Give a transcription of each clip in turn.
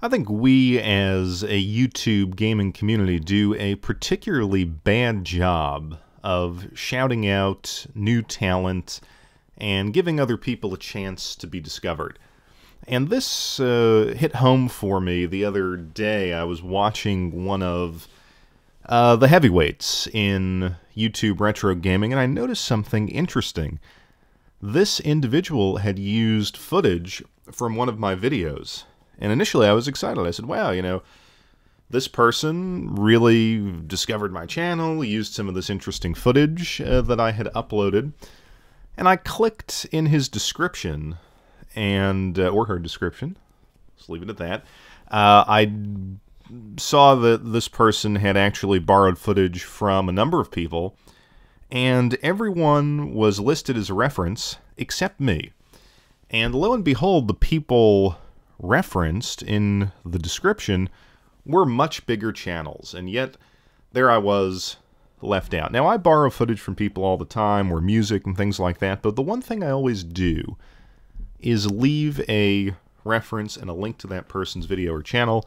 I think we as a YouTube gaming community do a particularly bad job of shouting out new talent and giving other people a chance to be discovered. And this hit home for me the other day. I was watching one of the heavyweights in YouTube retro gaming, and I noticed something interesting. This individual had used footage from one of my videos. And initially I was excited. I said, wow, you know, this person really discovered my channel, used some of this interesting footage that I had uploaded. And I clicked in his description, and or her description, let's leave it at that. I saw that this person had actually borrowed footage from a number of people, and everyone was listed as a reference except me. And lo and behold, the people referenced in the description were much bigger channels, and yet there I was left out. Now, I borrow footage from people all the time, or music and things like that, but the one thing I always do is leave a reference and a link to that person's video or channel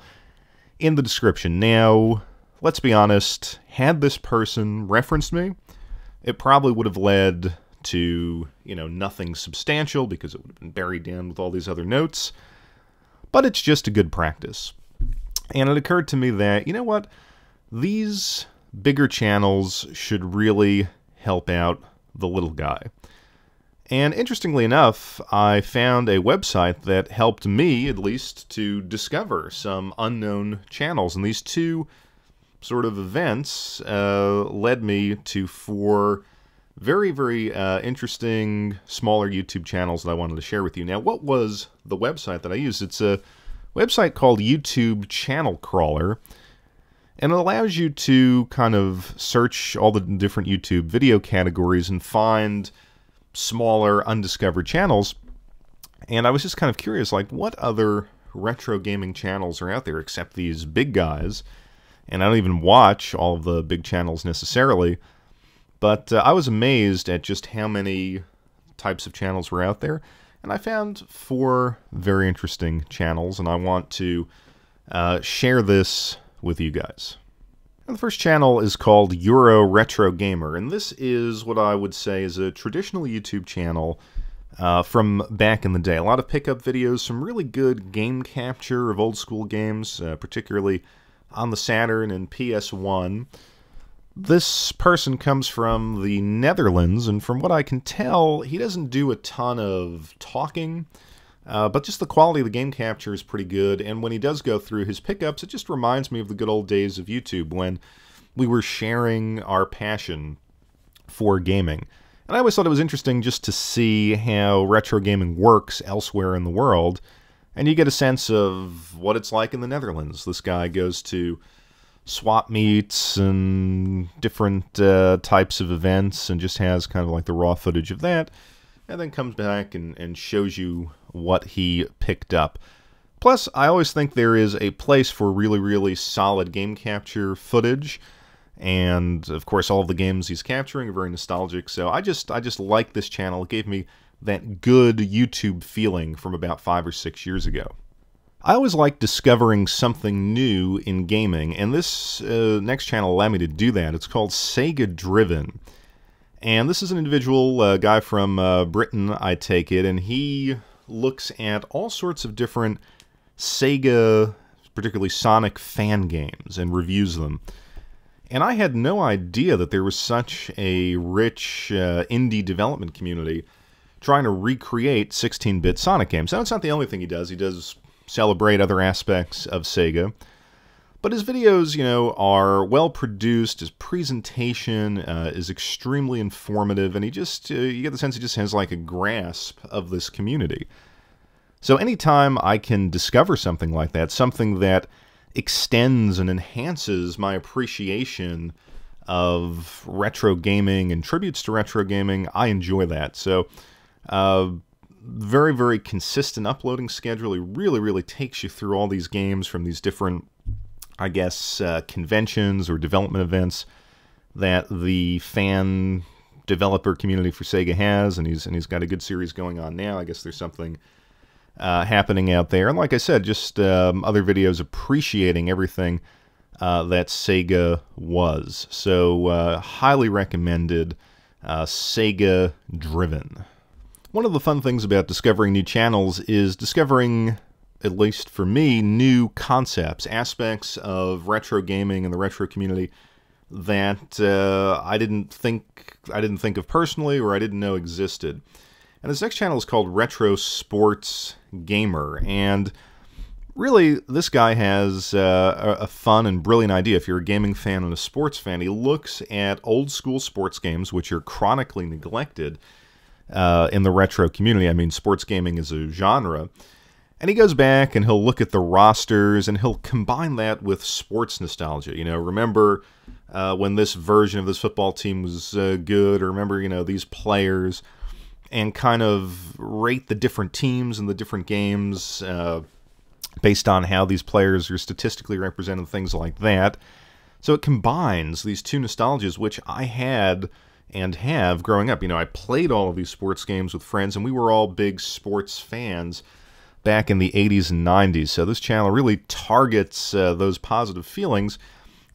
in the description. Now, let's be honest, had this person referenced me, it probably would have led to, you know, nothing substantial because it would have been buried down with all these other notes. But it's just a good practice. And it occurred to me that, you know what, these bigger channels should really help out the little guy. And interestingly enough, I found a website that helped me, at least, to discover some unknown channels. And these two sort of events led me to four very, very interesting, smaller YouTube channels that I wanted to share with you. Now, what was the website that I used? It's a website called YouTube Channel Crawler, and it allows you to kind of search all the different YouTube video categories and find smaller, undiscovered channels. And I was just kind of curious, like, what other retro gaming channels are out there except these big guys? And I don't even watch all of the big channels necessarily. But I was amazed at just how many types of channels were out there. And I found four very interesting channels, and I want to share this with you guys. And the first channel is called Euro Retro Gamer, and this is what I would say is a traditional YouTube channel from back in the day. A lot of pickup videos, some really good game capture of old school games, particularly on the Saturn and PS1. This person comes from the Netherlands, and from what I can tell, he doesn't do a ton of talking, but just the quality of the game capture is pretty good, and when he does go through his pickups, it just reminds me of the good old days of YouTube when we were sharing our passion for gaming. And I always thought it was interesting just to see how retro gaming works elsewhere in the world, and you get a sense of what it's like in the Netherlands. This guy goes to swap meets and different types of events and just has kind of like the raw footage of that, and then comes back and shows you what he picked up. Plus, I always think there is a place for really, really solid game capture footage, and of course all of the games he's capturing are very nostalgic, so I just like this channel. It gave me that good YouTube feeling from about 5 or 6 years ago. I always like discovering something new in gaming, and this next channel allowed me to do that. It's called SegaDriven, and this is an individual guy from Britain, I take it, and he looks at all sorts of different Sega, particularly Sonic fan games, and reviews them. And I had no idea that there was such a rich indie development community trying to recreate 16-bit Sonic games. Now, it's not the only thing he does. He does celebrate other aspects of Sega. But his videos, you know, are well produced. His presentation is extremely informative, and he just, you get the sense he just has like a grasp of this community. So anytime I can discover something like that, something that extends and enhances my appreciation of retro gaming and tributes to retro gaming, I enjoy that. So, very, very consistent uploading schedule. He really, really takes you through all these games from these different, I guess, conventions or development events that the fan developer community for Sega has, and he's got a good series going on now. I guess there's something happening out there. And like I said, just other videos appreciating everything that Sega was. So highly recommended SegaDriven. One of the fun things about discovering new channels is discovering, at least for me, new concepts, aspects of retro gaming and the retro community that I didn't think of personally, or I didn't know existed. And this next channel is called Retro Sports Gamer, and really, this guy has a fun and brilliant idea. If you're a gaming fan and a sports fan, he looks at old school sports games, which are chronically neglected in the retro community. I mean, sports gaming is a genre. And he goes back and he'll look at the rosters and he'll combine that with sports nostalgia. You know, remember when this version of this football team was good, or remember, you know, these players, and kind of rate the different teams and the different games based on how these players are statistically represented, things like that. So it combines these two nostalgias, which I had and have growing up. You know, I played all of these sports games with friends, and we were all big sports fans back in the 80s and 90s. So this channel really targets those positive feelings.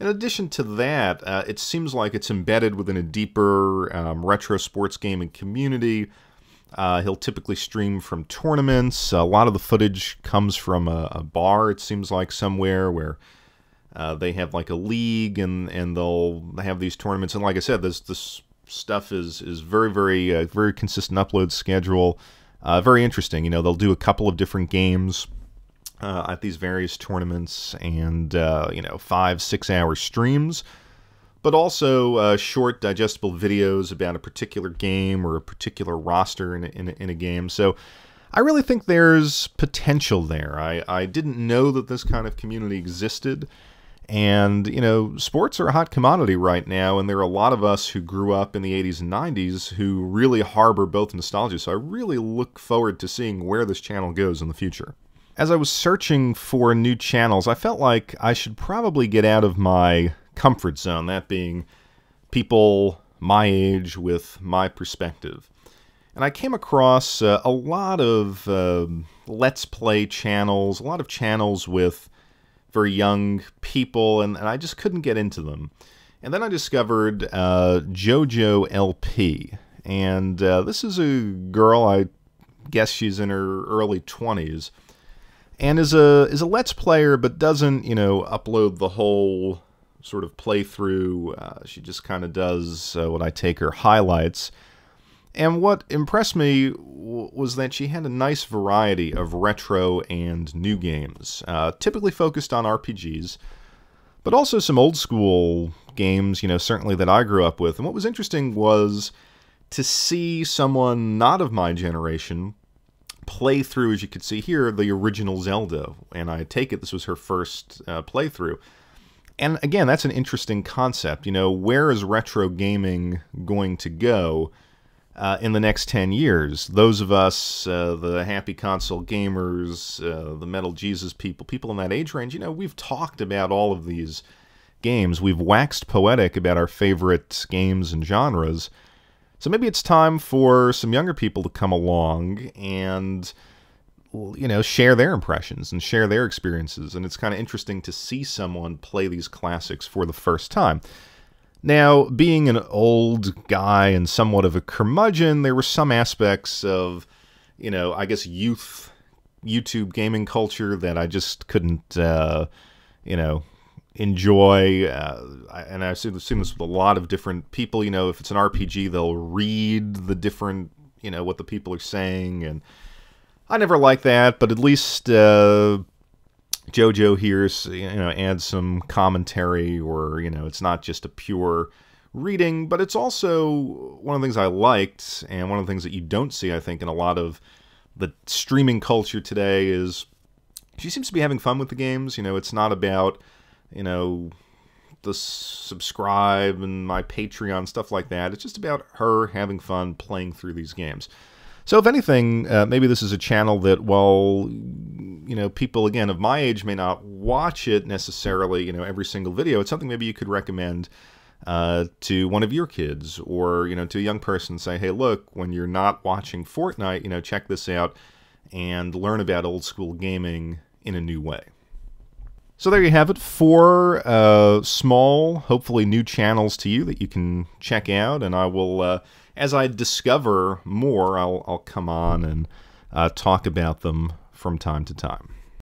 In addition to that, it seems like it's embedded within a deeper retro sports gaming community. He'll typically stream from tournaments. A lot of the footage comes from a bar, it seems like, somewhere where they have like a league, and they'll have these tournaments. And like I said, this stuff is very, very consistent upload schedule. Very interesting. You know, they'll do a couple of different games at these various tournaments, and you know, 5-6 hour streams, but also short digestible videos about a particular game or a particular roster in a game. So I really think there's potential there. I didn't know that this kind of community existed. And, you know, sports are a hot commodity right now, and there are a lot of us who grew up in the 80s and 90s who really harbor both nostalgia. So I really look forward to seeing where this channel goes in the future. As I was searching for new channels, I felt like I should probably get out of my comfort zone, that being people my age with my perspective. And I came across a lot of Let's Play channels, a lot of channels with very young people, and I just couldn't get into them. And then I discovered JoJoLP, and this is a girl, I guess she's in her early 20s, and is a Let's Player, but doesn't, you know, upload the whole sort of playthrough. She just kind of does what I take her highlights. And what impressed me was that she had a nice variety of retro and new games, typically focused on RPGs, but also some old school games, you know, certainly that I grew up with. And what was interesting was to see someone not of my generation play through, as you could see here, the original Zelda. And I take it this was her first playthrough. And again, that's an interesting concept. You know, where is retro gaming going to go in the next 10 years? Those of us, the happy console gamers, the Metal Jesus people in that age range, you know, we've talked about all of these games. We've waxed poetic about our favorite games and genres. So maybe it's time for some younger people to come along and, you know, share their impressions and share their experiences. And it's kind of interesting to see someone play these classics for the first time. Now, being an old guy and somewhat of a curmudgeon, there were some aspects of, you know, I guess YouTube gaming culture that I just couldn't, you know, enjoy. And I've seen this with a lot of different people. You know, if it's an RPG, they'll read the different, you know, what the people are saying. And I never liked that, but at least JoJo here, you know, adds some commentary, or, you know, it's not just a pure reading, but it's also one of the things I liked, and one of the things that you don't see, I think, in a lot of the streaming culture today is she seems to be having fun with the games. You know, it's not about, you know, the subscribe and my Patreon, stuff like that. It's just about her having fun playing through these games. So if anything, maybe this is a channel that, while, you know, people, again, of my age may not watch it necessarily, you know, every single video, it's something maybe you could recommend to one of your kids, or, you know, to a young person. Say, hey, look, when you're not watching Fortnite, you know, check this out. and learn about old school gaming in a new way. So there you have it, 4 small, hopefully new channels to you that you can check out, and I will, as I discover more, I'll come on and talk about them from time to time.